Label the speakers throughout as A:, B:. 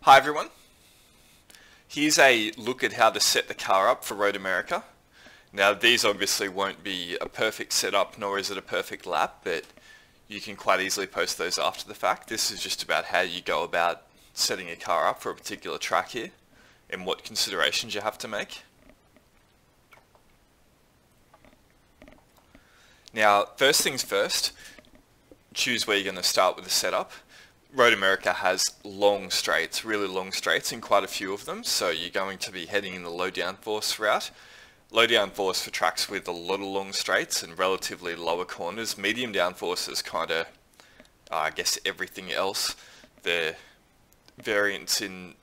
A: Hi everyone, here's a look at how to set the car up for Road America. Now these obviously won't be a perfect setup, nor is it a perfect lap, but you can quite easily post those after the fact. This is just about how you go about setting a car up for a particular track here and what considerations you have to make. Now first things first, choose where you're going to start with the setup. Road America has long straights, really long straights, and quite a few of them, so you're going to be heading in the low downforce route. Low downforce for tracks with a lot of long straights and relatively lower corners. Medium downforce is kind of, I guess, everything else. The variance in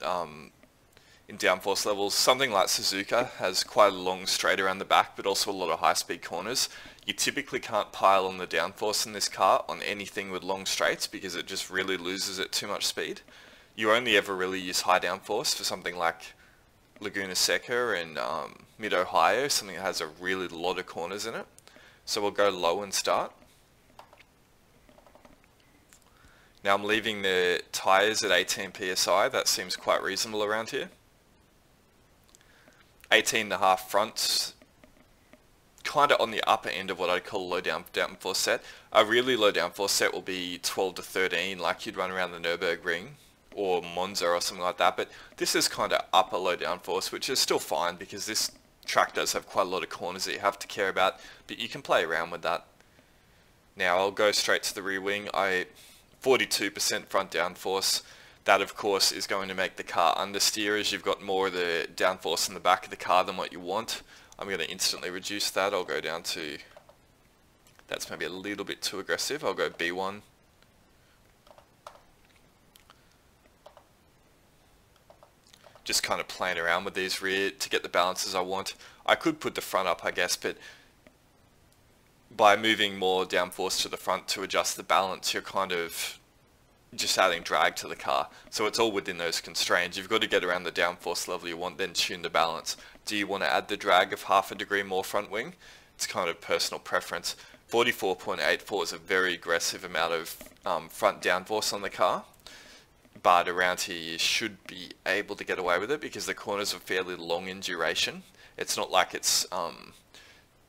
A: downforce levels, something like Suzuka has quite a long straight around the back, but also a lot of high-speed corners. You typically can't pile on the downforce in this car on anything with long straights because it just really loses it too much speed. You only ever really use high downforce for something like Laguna Seca and Mid-Ohio, something that has a really lot of corners in it. So we'll go low and start. Now I'm leaving the tyres at 18 psi, that seems quite reasonable around here. 18.5 fronts, kind of on the upper end of what I'd call low downforce set. A really low downforce set will be 12 to 13, like you'd run around the Nürburgring or Monza or something like that, but this is kind of upper low downforce, which is still fine because this track does have quite a lot of corners that you have to care about, but you can play around with that. Now I'll go straight to the rear wing. 42% front downforce. That of course is going to make the car understeer as you've got more of the downforce in the back of the car than what you want. I'm going to instantly reduce that. I'll go down to, that's maybe a little bit too aggressive. I'll go B1. Just kind of playing around with these rear to get the balances I want. I could put the front up, I guess, but by moving more downforce to the front to adjust the balance, you're kind of just adding drag to the car. So it's all within those constraints. You've got to get around the downforce level you want, then tune the balance. Do you want to add the drag of half a degree more front wing? It's kind of personal preference. 44.84 is a very aggressive amount of front downforce on the car, but around here you should be able to get away with it because the corners are fairly long in duration. It's not like it's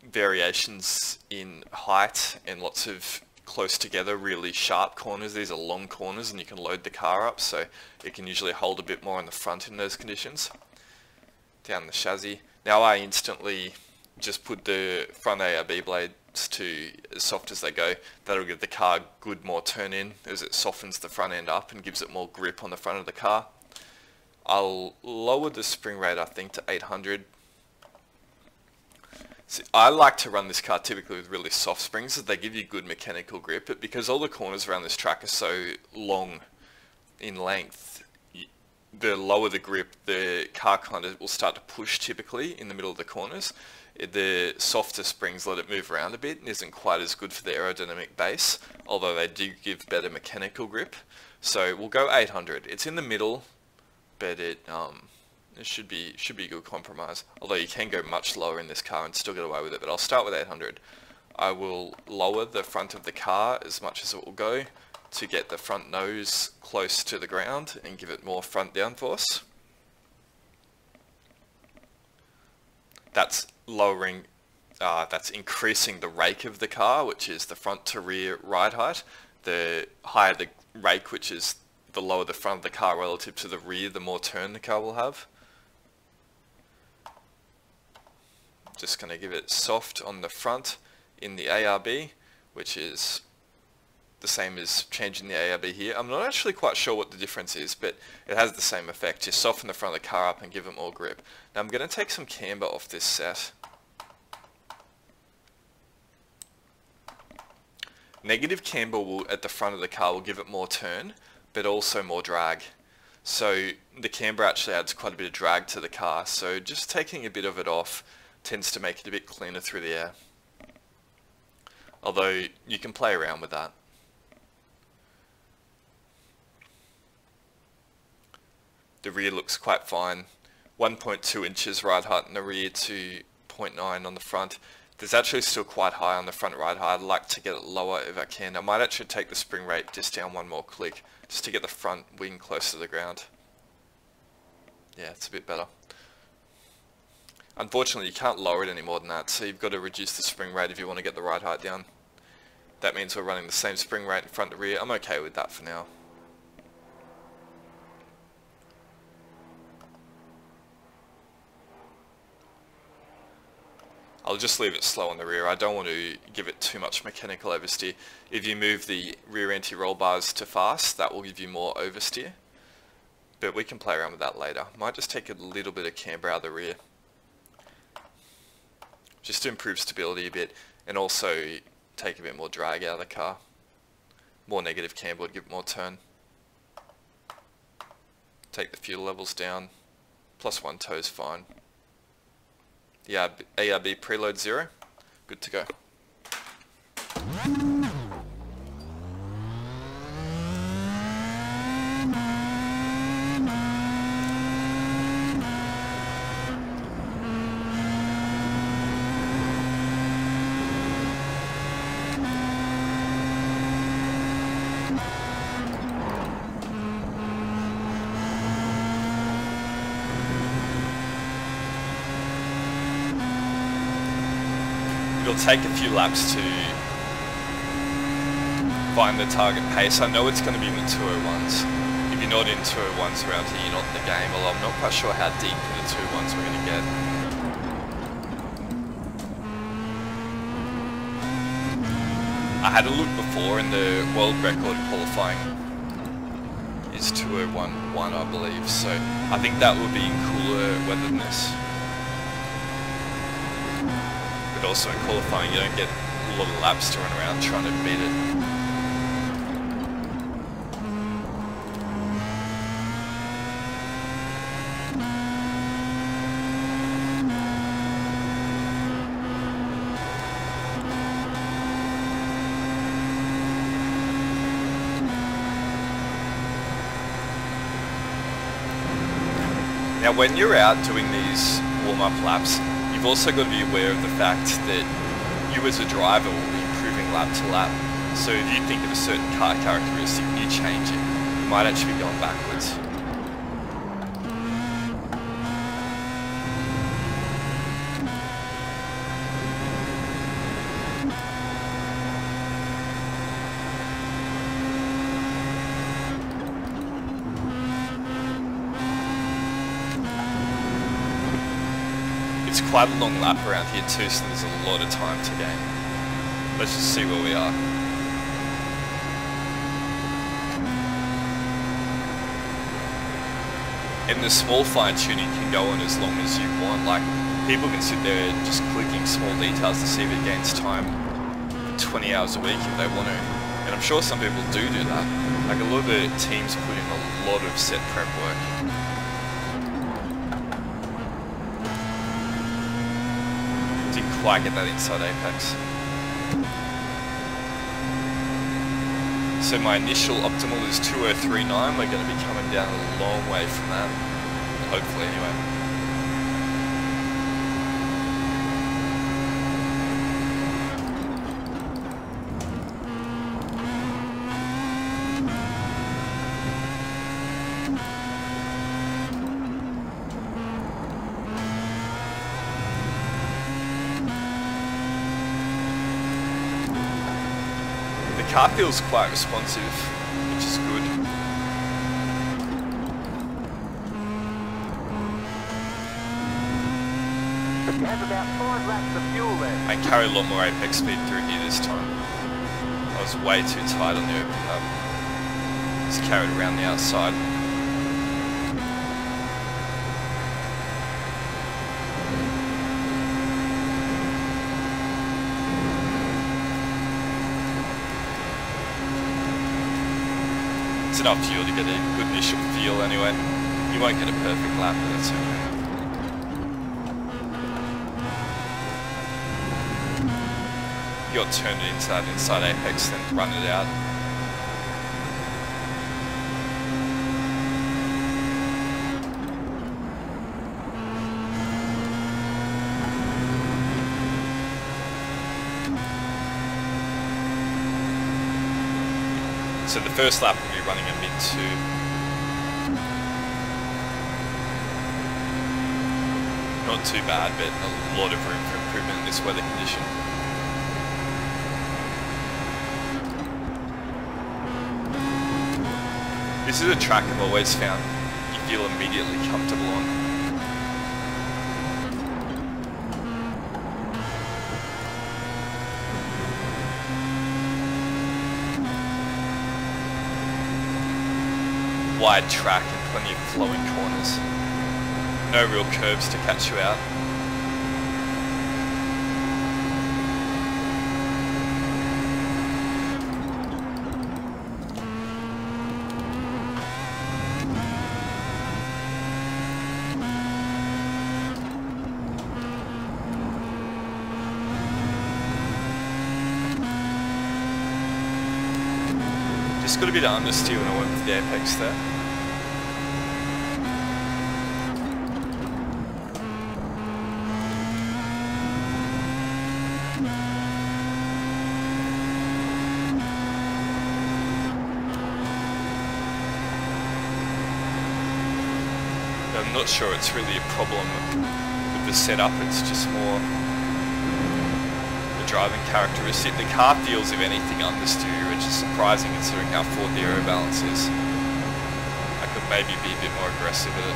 A: variations in height and lots of close together really sharp corners. These are long corners and you can load the car up, so it can usually hold a bit more in the front in those conditions. Down the chassis. Now I instantly just put the front ARB blades to as soft as they go. That'll give the car good more turn in as it softens the front end up and gives it more grip on the front of the car. I'll lower the spring rate I think to 800. See, I like to run this car typically with really soft springs as they give you good mechanical grip, but because all the corners around this track are so long in length, the lower the grip, the car kind of will start to push typically in the middle of the corners. The softer springs let it move around a bit and isn't quite as good for the aerodynamic base, although they do give better mechanical grip. So we'll go 800. It's in the middle, but it should be a good compromise. Although you can go much lower in this car and still get away with it, but I'll start with 800. I will lower the front of the car as much as it will go to get the front nose close to the ground and give it more front downforce. That's lowering, that's increasing the rake of the car, which is the front to rear ride height. The higher the rake, which is the lower the front of the car relative to the rear, the more turn the car will have. Just going to give it soft on the front in the ARB, which is the same as changing the ARB here. I'm not actually quite sure what the difference is, but it has the same effect. You soften the front of the car up and give it more grip. Now I'm going to take some camber off this set. Negative camber at the front of the car will give it more turn, but also more drag. So the camber actually adds quite a bit of drag to the car, so just taking a bit of it off tends to make it a bit cleaner through the air. Although you can play around with that. The rear looks quite fine. 1.2 inches ride height in the rear to 0.9 on the front. There's actually still quite high on the front ride height. I'd like to get it lower if I can. I might actually take the spring rate just down one more click just to get the front wing close to the ground. Yeah, it's a bit better. Unfortunately, you can't lower it any more than that, so you've got to reduce the spring rate if you want to get the ride height down. That means we're running the same spring rate in front to rear. I'm okay with that for now. I'll just leave it slow on the rear. I don't want to give it too much mechanical oversteer. If you move the rear anti-roll bars to fast, that will give you more oversteer. But we can play around with that later. Might just take a little bit of camber out of the rear, just to improve stability a bit, and also take a bit more drag out of the car. More negative camber would give it more turn. Take the fuel levels down. +1 toe is fine. The ARB preload 0, good to go. It'll take a few laps to find the target pace. I know it's going to be in the 201s. If you're not in 201s around here, you're not in the game. Although I'm not quite sure how deep in the 201s we're going to get. I had a look before, and the world record qualifying is 201.1, I believe. So I think that would be in cooler weather than this. But also in qualifying you don't get a lot of laps to run around trying to beat it. Now when you're out doing these warm-up laps, you've also got to be aware of the fact that you as a driver will be improving lap to lap. So if you think of a certain car characteristic and you change it, you might actually be going backwards. It's quite a long lap around here too, so there's a lot of time to gain. Let's just see where we are. And the small fine tuning can go on as long as you want. Like, people can sit there just clicking small details to see if it gains time for 20 hours a week if they want to. And I'm sure some people do that. Like, a lot of the teams put in a lot of set prep work. Quite get that inside apex. So my initial optimal is 2039. We're going to be coming down a long way from that, hopefully anyway. The car feels quite responsive, which is good.
B: You have about 5 laps of fuel left.
A: I carry a lot more apex speed through here this time. I was way too tight on the open hub. Just carried around the outside. It's enough fuel to get a good initial feel anyway. You won't get a perfect lap, but that's okay. You got to turn it into that inside apex, then run it out. So the first lap will be running a mid 2. Not too bad, but a lot of room for improvement in this weather condition. This is a track I've always found you feel immediately comfortable on. Wide track and plenty of flowing corners. No real curves to catch you out. Just got a bit of understeer when I went with the apex there. I'm not sure it's really a problem with the setup, it's just more the driving characteristic. The car feels, if anything, understeer, which is surprising considering how poor the aero balance is. I could maybe be a bit more aggressive with it.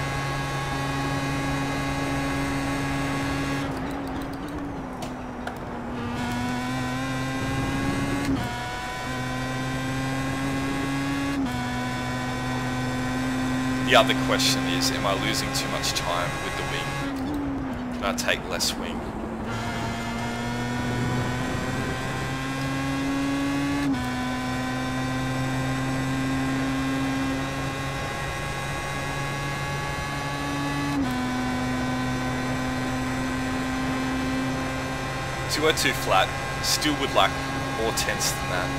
A: The other question is, am I losing too much time with the wing? Can I take less wing? To go too flat, still would like more tense than that.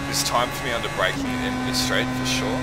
A: There's time for me under braking at the end of this straight for sure.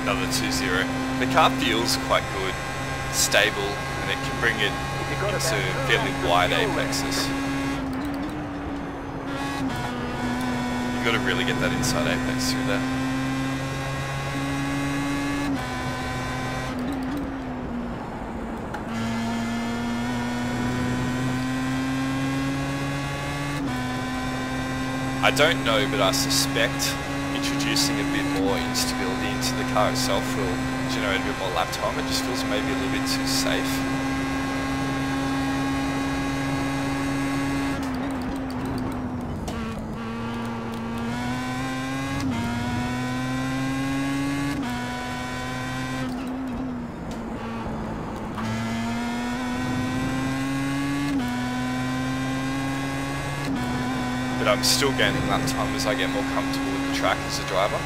A: Another 2-0. The car feels quite good, stable, and it can bring it into fairly wide apexes. You've got to really get that inside apex through there. I don't know, but I suspect introducing a bit more instability into the car itself will generate a bit more lap time. It just feels maybe a little bit too safe. But but I'm still gaining lap time as I get more comfortable with the track as a driver.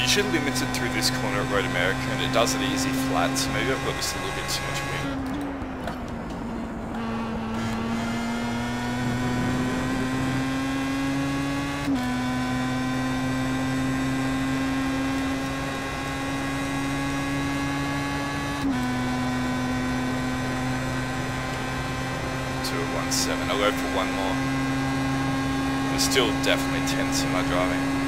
A: Usually limited through this corner at Road America, and it does it easy flat, so maybe I've got just a little bit too much wing. I'll go for one more. I'm still definitely tense in my driving.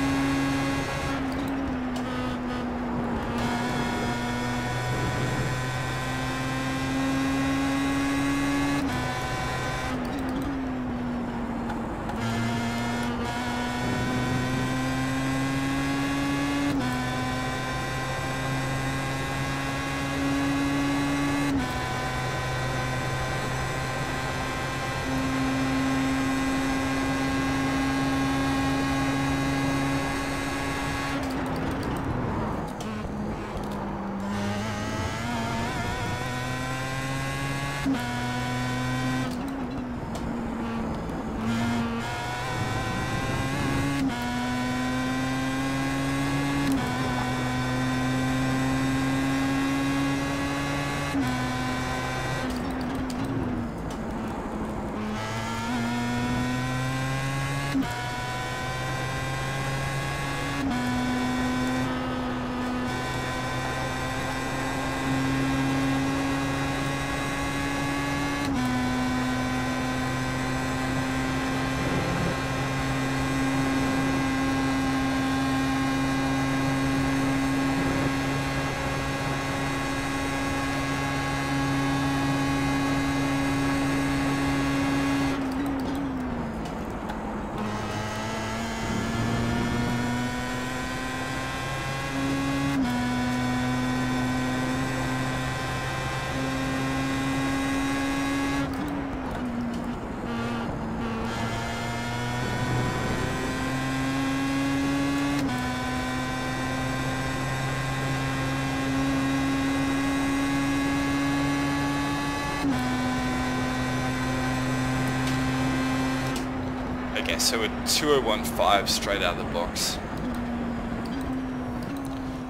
A: Okay, so a 2015 straight out of the box.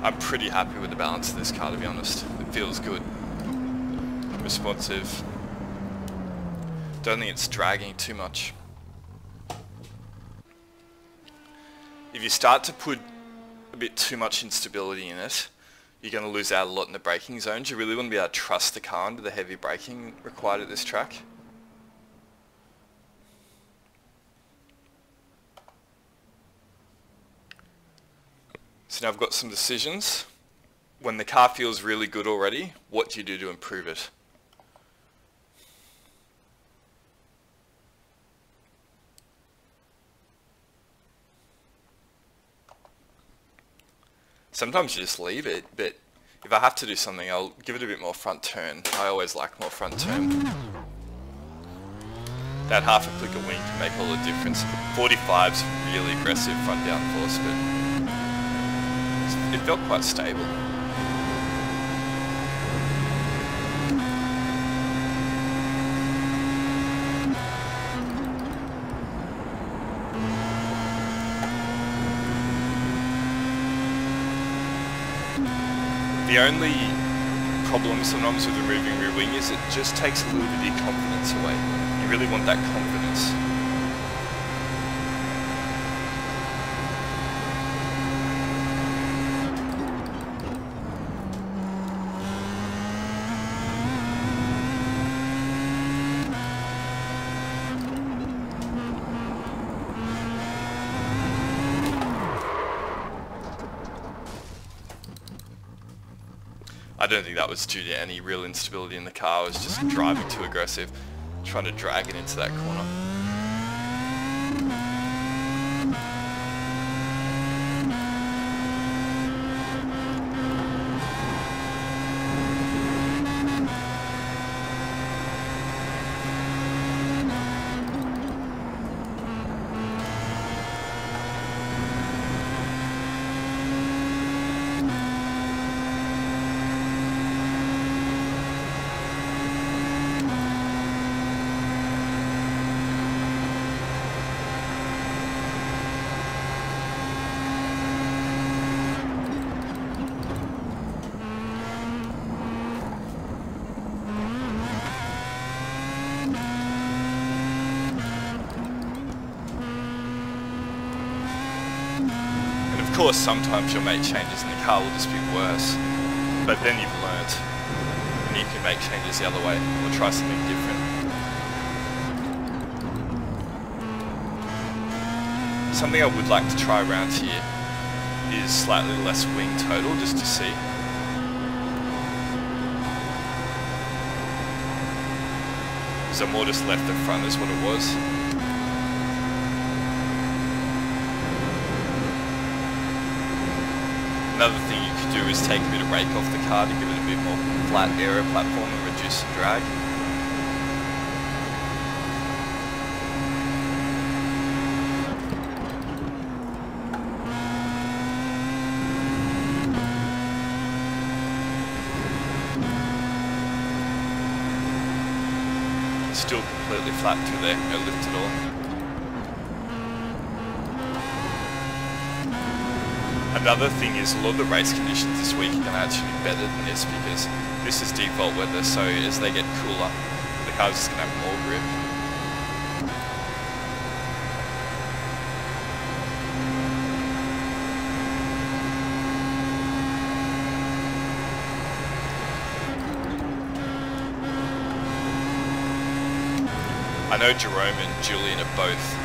A: I'm pretty happy with the balance of this car, to be honest. It feels good. Responsive. Don't think it's dragging too much. If you start to put a bit too much instability in it, you're going to lose out a lot in the braking zones. You really want to be able to trust the car under the heavy braking required at this track. So now I've got some decisions. When the car feels really good already, what do you do to improve it? Sometimes you just leave it, but if I have to do something, I'll give it a bit more front turn. I always like more front turn. That half a click of wing can make all the difference. 45's really aggressive front downforce, but it felt quite stable. The only problem sometimes with removing rear wing is it just takes a little bit of your confidence away. You really want that confidence. I don't think that was due to any real instability in the car. I was just driving too aggressive, trying to drag it into that corner. Of course, sometimes you'll make changes and the car will just be worse, but then you've learnt and you can make changes the other way or try something different. Something I would like to try around here is slightly less wing total, just to see. So more just left and front is what it was. Another thing you could do is take a bit of rake off the car to give it a bit more flat aero platform and reduce the drag. Still completely flat through there, no lift at all. Another thing is a lot of the race conditions this week are going to actually be better than this, because this is default weather, so as they get cooler, the car's just going to have more grip. I know Jerome and Julian are both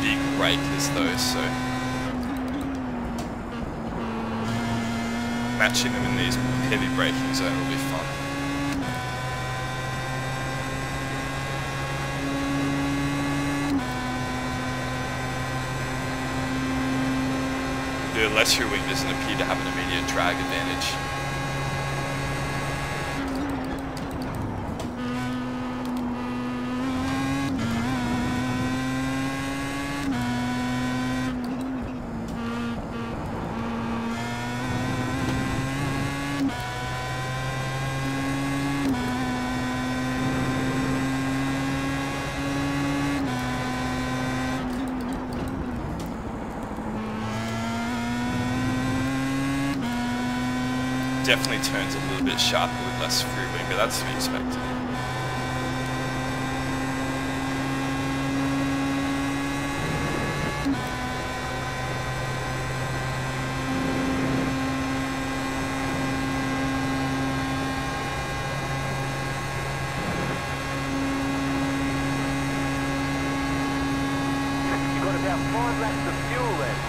A: big rakers though, so matching them in these heavy braking zone will be fun. The less rear wing doesn't appear to have an immediate drag advantage. Definitely turns a little bit sharper with less rear wing, but that's to be expected.
B: You've got about 5 laps of fuel left.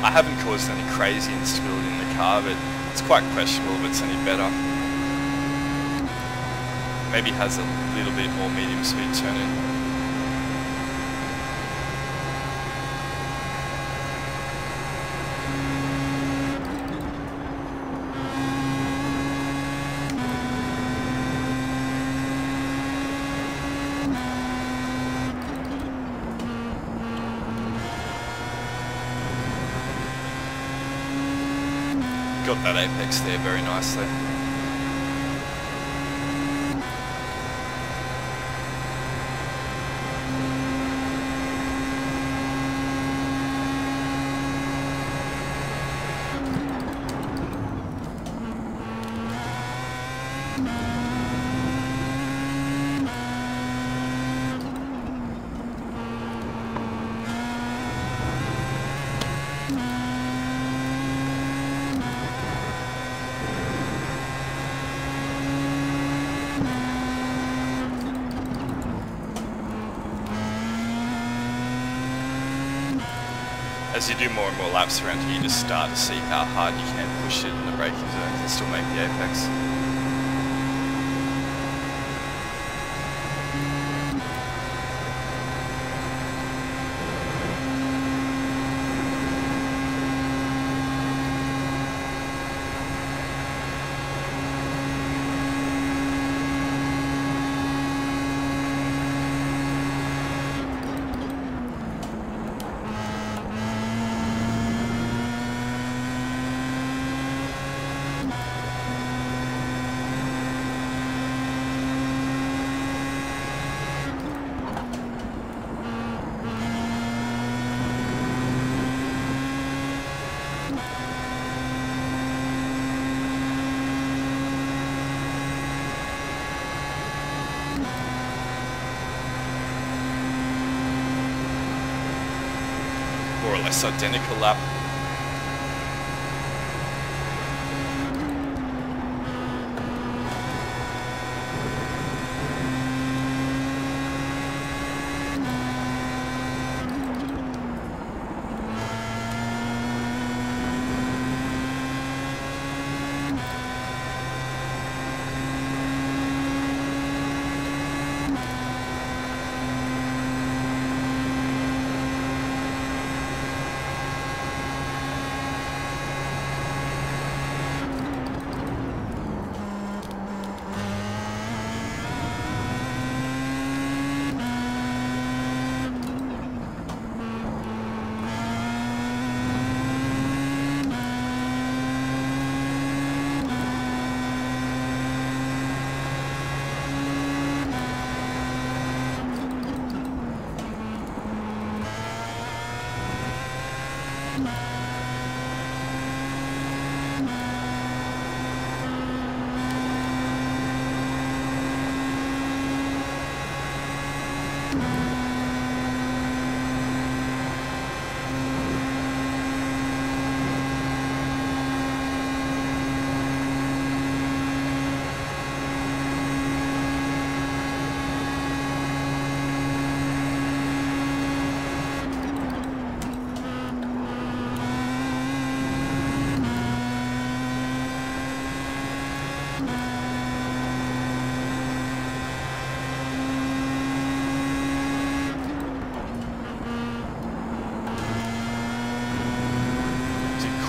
A: I haven't caused any crazy instability in the car, but it's quite questionable if it's any better. Maybe has a little bit more medium speed turn-in. Got that apex there very nicely. As you do more and more laps around here, you just start to see how hard you can push it in the braking zones and still make the apex. More or less identical lap.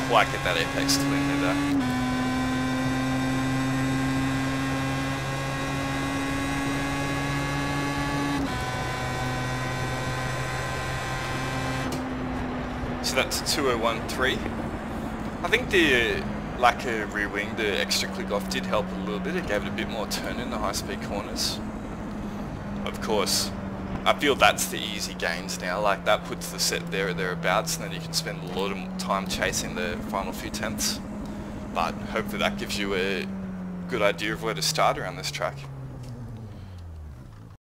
A: Quite get that apex cleanly there. So that's 2013. I think the lack of rear wing, the extra click off did help a little bit. It gave it a bit more turn in the high speed corners. Of course, I feel that's the easy gains now, like that puts the set there or thereabouts, and then you can spend a lot of time chasing the final few tenths. But hopefully that gives you a good idea of where to start around this track.